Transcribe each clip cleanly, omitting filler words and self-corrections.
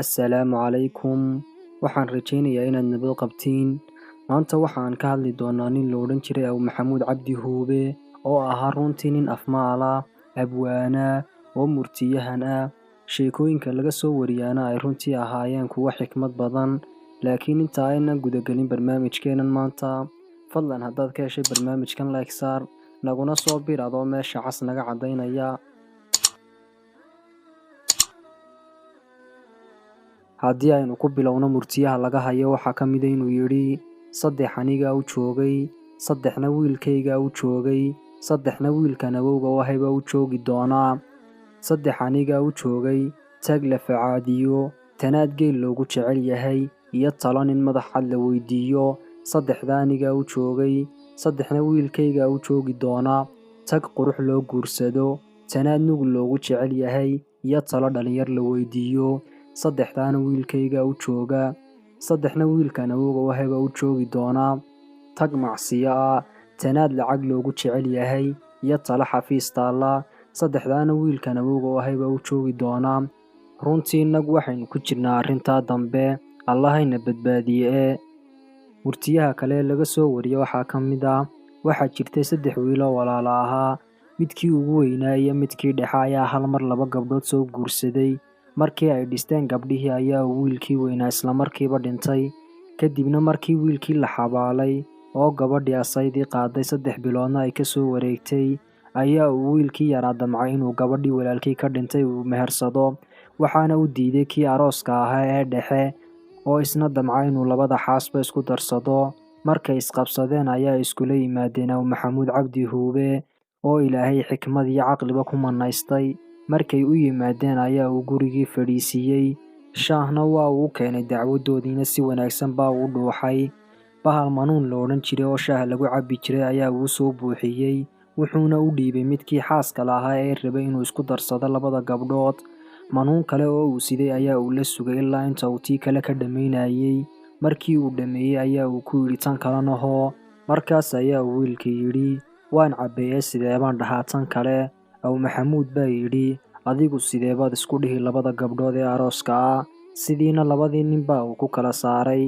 assalaamu calaykum. Waxaan rajaynayaa inaad nabad qabtiin. Maanta waxaan ka hadli doonaa nin la odhan jiray aw-maxamuud cabdi huube oo ahaa runtii nin af-maal ah, abwaan ah, oo murtiyahan ah. Sheekooyinka laga soo wariyaana ay runtii ahaayeen kuwo xikmad badan. Laakiin inta aynan gudagelin barnaamijkeenan maanta, fadlan haddaad ka heshay barnaamijkan like saar, naguna soo bir adoo meesha cas naga caddaynaya. Haddii aynu ku bilowno murtiyaha laga hayo waxaa ka mid ah inuu yidhi 3 anigaa u joogay, 3na wiilkaygaa u joogay, 3na wiilkan awowga u ahay baa u joogi doonaa. 3 anigaa u joogay, tag la facaadiyo, tanaad geel loogu jecel yahay, iyo talo nin madax cad la weydiiyo. 3da anigaa u joogay, 3na wiilkaygaa u joogi doonaa, tag qurux loo guursado, tanaad nugul loogu jecel yahay, iyo talo dhalinyar la weydiiyo. 3daana wiilkaygaa u jooga, 3na wiilkan awowga u ahay baa u joogi doonaa, tag macsiyo ah, tanaad lacag loogu jecel yahay, iyo talo xafiis taalla. 3daana wiilkan awowga u ahay baa u joogi doonaa. Runtii innagu waxaynu ku jirnaa arrintaa dambe, allahayna badbaadiye. Murtiyaha kale laga soo wariyo waxaa ka mid ah, waxaa jirtay 3 wiil oo walaalo ahaa. Midkii ugu weynaa iyo midkii dhexe ayaa hal mar 2 gabdhood soo guursaday. Markii ay dhisteen gabdhihii ayaa wiilkii weynaa isla markiiba dhintay. Kadibna markii wiilkii la xabaalay oo gabadhii asaydii qaaday 3 biloodna ay ka soo wareegtay, ayaa wiilkii yaraa damcay inuu gabadhii walaalkii ka dhintay uu mehersado. Waxaana u diiday kii arooska ahaa ee dhexe oo isna damcay inuu 2 xaasba isku darsado. Markay isqabsadeen ayaa iskula yimaadeen aw-maxamuud cabdi huube oo Ilaahay xikmad iyo caqliba ku manaystay. Markay u yimaadeen ayaa uu gurigii fadhiisiiyey, shaahna waa uu keenay, dacwadoodiina si wanaagsan baa uu dhuuxay. Bahal manuun la odhan jiray oo shaah lagu cabbi jiray ayaa uu soo buuxiyey, wuxuuna u dhiibay midkii xaaska lahaa ee rabay inuu isku darsado 2 gabdhood. Manuun kale oo uu siday ayaa uu la sugay ilaa inta uu tii kale ka dhammaynayay. Markii uu dhammeeyey ayaa uu ku yidhi tan kalena hoo. Markaas ayaa uu wiilkii yidhi, waan cabbeeyey sidee baan dhahaa tan kale. Aw-maxamuud baa yidhi, adigu sidee baad isku dhihi 2 gabdhood ee arooska ah? Sidiina 2dii nin baa uu ku kala saaray.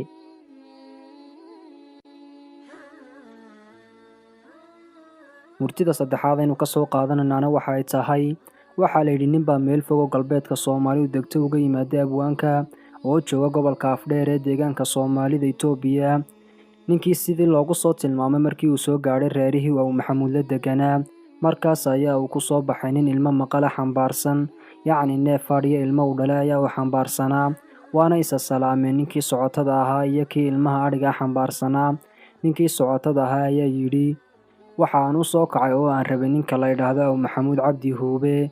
Murtida saddexaad aynu ka soo qaadanaynaana waxa ay tahay, waxaa la yidhi nin baa meel fog oo galbeedka Soomaalidu degto uga yimaaday abwaanka oo jooga gobolka Afdheer ee deegaanka Soomaalida Itoobiya. Ninkii sidii loogu soo tilmaamay markii uu soo gaadhay reerihii uu aw-maxamuud la deganaa. Markaas ayaa uu ku soo baxay nin ilmo maqala xambaarsan, yacni neef fadhiya ilmo uu dhalay ayaa uu xambaarsanaa. Waana isa salaameen ninkii socotada ahaa iyo kii ilmaha adhiga xambaarsanaa. Ninkii socotada ahaa ayaa yidhi, waxaan u soo kacay oo aan rabay ninka la yidhaahdo aw-maxamuud cabdi huube.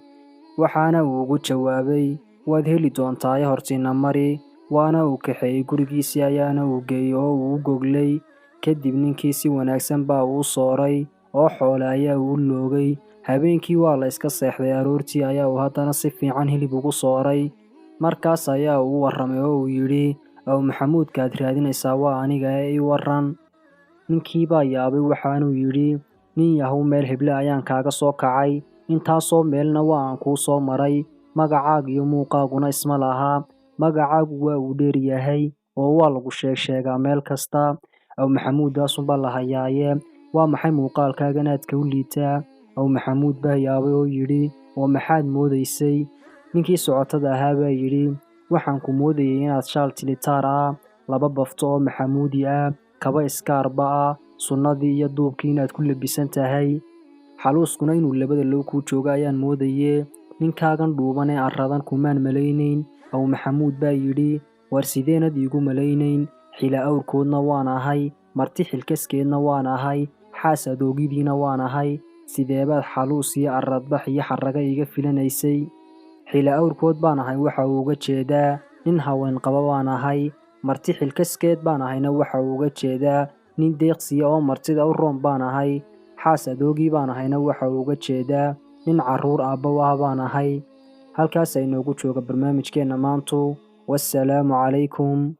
Waxaana uu ugu jawaabay, waad heli doontaaye hortiina mari. Waana uu kaxeeyey gurigiisii ayaana uu geeyey oo uu u goglay. Kadib ninkii si wanaagsan baa uu sooray oo xoole ayaa uu loogay. Habeenkii waa la iska seexday, aroortii ayaa uu haddana si fiican hilib ugu sooray. Markaas ayaa uu warramay oo uu yidhi, aw-maxamuudkaad raadinaysaa waa aniga ee ii warran. Ninkii baa yaabay waxaanuu yidhi, nin yahow meel heble ayaan kaaga soo kacay, intaasoo meelna waa aan kuu soo maray, magacaaga iyo muuqaaguna isma lahaa. Magacaagu waa uu dheer yahay oo waa lagu sheegaa meel kasta. Aw-maxamuudaasunbaa la hayaaye, waa maxay muuqaalkaagan aadka u liitaa? Aw-maxamuud baa yaabay oo yidhi, oo maxaad moodaysay? Ninkii socotada ahaa baa yidhi, waxaan ku moodayay inaad shaal tilitaar ah, 2 bafto oo maxamuudi ah, kaba iskaarba ah, sunnadii iyo duubkii inaad ku labisan tahay. Xaluuskuna inuu 2 low kuu jooga ayaan moodaye, ninkaagan dhuuban ee arradan kumaan malaynayn. Aw-maxamuud baa yidhi, war sideenad iigu malaynayn? Xila awrkoodna waan ahay, marti xilkaskeedna waan ahay, xaas adoogidiina waan ahay. Sidee baad xaluus iyo arradbax iyo xarraga iiga filanaysay? Xila awrkood baan ahay waxa uu uga jeedaa nin haween qaba baan ahay. Marti xilkaskeed baan ahayna waxa uu uga jeedaa nin deeqsiya oo martida u roon baan ahay. Xaas adoogii baan ahayna waxa uu uga jeedaa nin carruur aabba ah baan ahay. Halkaas ay noogu jooga barnaamijkeenna maantu. Wassalaamu calaykum.